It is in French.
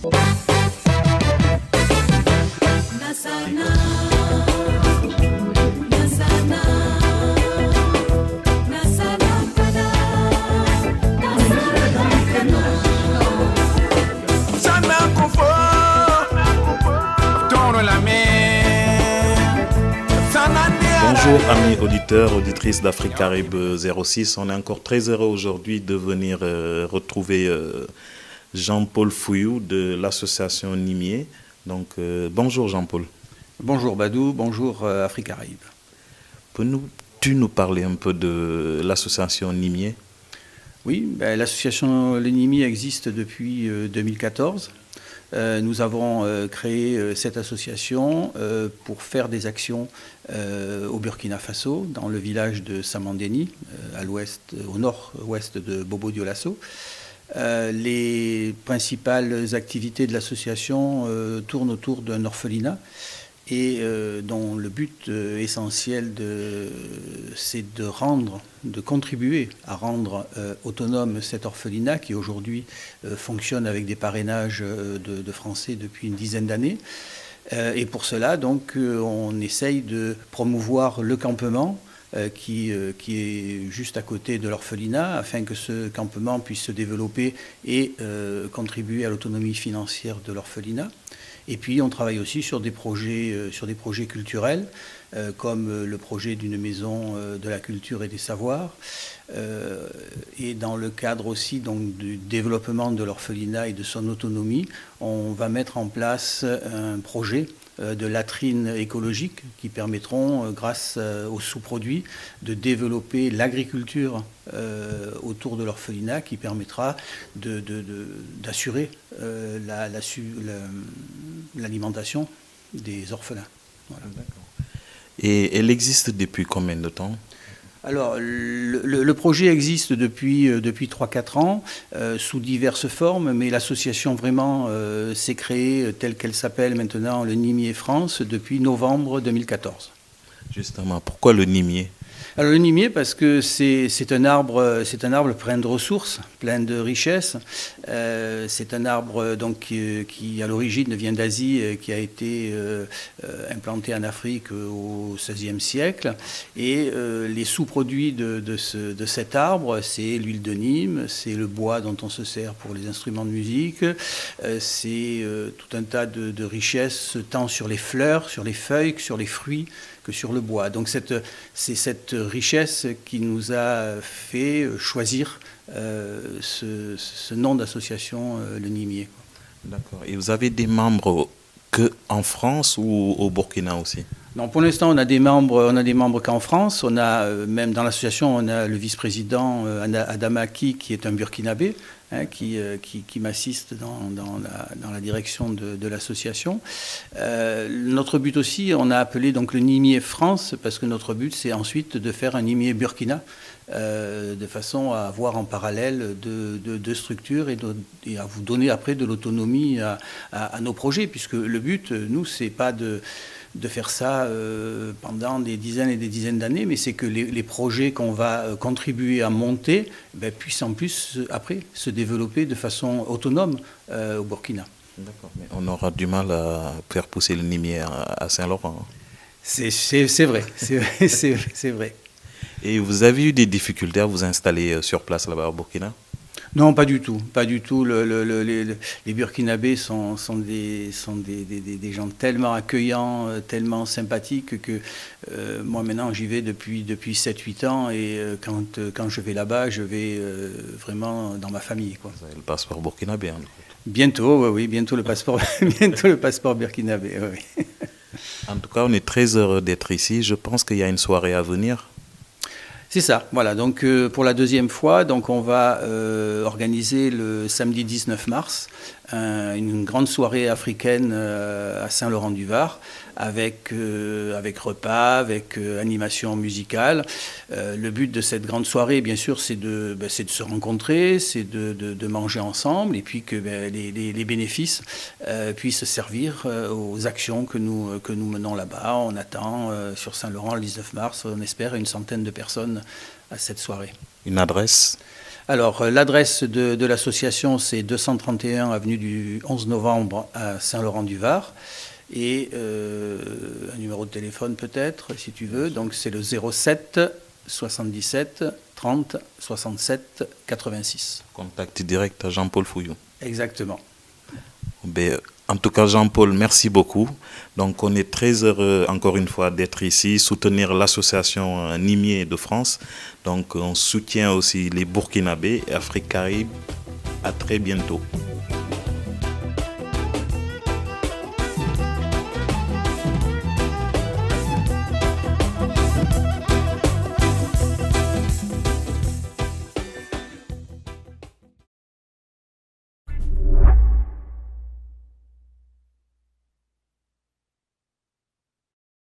Bonjour amis auditeurs, auditrices d'Afrique Caraïbe 06. On est encore très heureux aujourd'hui de venir retrouver Jean-Paul Fouillou de l'association Nimier. Donc bonjour Jean-Paul. Bonjour Badou, bonjour Afrique Caraïbe. Peux-tu nous parler un peu de l'association Nimier? Oui, l'association Nimier existe depuis 2014. Nous avons créé cette association pour faire des actions au Burkina Faso, dans le village de Samandéni, au nord-ouest de Bobo-Dioulasso. Les principales activités de l'association tournent autour d'un orphelinat et dont le but essentiel c'est de contribuer à rendre autonome cet orphelinat qui aujourd'hui fonctionne avec des parrainages de Français depuis une dizaine d'années. Et pour cela, donc, on essaye de promouvoir le campement qui est juste à côté de l'orphelinat, afin que ce campement puisse se développer et contribuer à l'autonomie financière de l'orphelinat. Et puis on travaille aussi sur des projets culturels, comme le projet d'une maison de la culture et des savoirs. Et dans le cadre aussi donc, du développement de l'orphelinat et de son autonomie, on va mettre en place un projet de latrines écologiques qui permettront, grâce aux sous-produits, de développer l'agriculture autour de l'orphelinat, qui permettra d'assurer l'alimentation des orphelins. Voilà. Et elle existe depuis combien de temps ? Alors, le projet existe depuis 3-4 ans, sous diverses formes, mais l'association vraiment s'est créée telle qu'elle s'appelle maintenant, le Nimier France, depuis novembre 2014. Justement, pourquoi le Nimier ? Alors le nimier, parce que c'est un arbre plein de ressources, plein de richesses. C'est un arbre donc qui à l'origine vient d'Asie, qui a été implanté en Afrique au XVIe siècle. Et les sous-produits de cet arbre, c'est l'huile de Nîmes, c'est le bois dont on se sert pour les instruments de musique, c'est tout un tas de richesses, tant sur les fleurs, sur les feuilles, que sur les fruits, que sur le bois. Donc c'est cette richesse qui nous a fait choisir ce nom d'association, le Nimier. D'accord. Et vous avez des membres que en France ou au Burkina aussi ? Non, pour l'instant, on a des membres qu'en France. On a même dans l'association, on a le vice-président Adama Ki, qui est un Burkinabé, qui m'assiste dans la direction de l'association. Notre but aussi, on a appelé donc le Nimier France, parce que notre but, c'est ensuite de faire un Nimier Burkina, de façon à avoir en parallèle deux structures et à vous donner après de l'autonomie à nos projets, puisque le but, nous, c'est pas de faire ça pendant des dizaines et des dizaines d'années, mais c'est que les projets qu'on va contribuer à monter puissent en plus, après, se développer de façon autonome au Burkina. D'accord, mais on aura du mal à faire pousser le Nimier à Saint-Laurent. C'est vrai, c'est vrai. Et vous avez eu des difficultés à vous installer sur place là-bas au Burkina ? Non, pas du tout. Pas du tout. Les Burkinabés sont des gens tellement accueillants, tellement sympathiques que moi maintenant j'y vais depuis 7-8 ans et quand je vais là-bas, je vais vraiment dans ma famille, quoi. Vous avez le passeport burkinabé, hein. Bientôt, oui, bientôt le passeport burkinabé. Oui. En tout cas, on est très heureux d'être ici. Je pense qu'il y a une soirée à venir. C'est ça, voilà. Donc pour la deuxième fois, donc on va organiser le samedi 19 mars une grande soirée africaine à Saint-Laurent-du-Var avec repas, avec animation musicale. Le but de cette grande soirée, bien sûr, c'est de se rencontrer, c'est de manger ensemble et puis que les bénéfices puissent servir aux actions que nous menons là-bas. On attend sur Saint-Laurent le 19 mars, on espère une centaine de personnes à cette soirée. Une adresse ? Alors, l'adresse de l'association, c'est 231 avenue du 11 novembre à Saint-Laurent-du-Var. Et un numéro de téléphone peut-être, si tu veux. Donc, c'est le 07 77 30 67 86. Contact direct à Jean-Paul Fouillou. Exactement. En tout cas, Jean-Paul, merci beaucoup. Donc, on est très heureux, encore une fois, d'être ici, soutenir l'association Nimier de France. Donc, on soutient aussi les Burkinabés et Afrique Caraïbes. À très bientôt.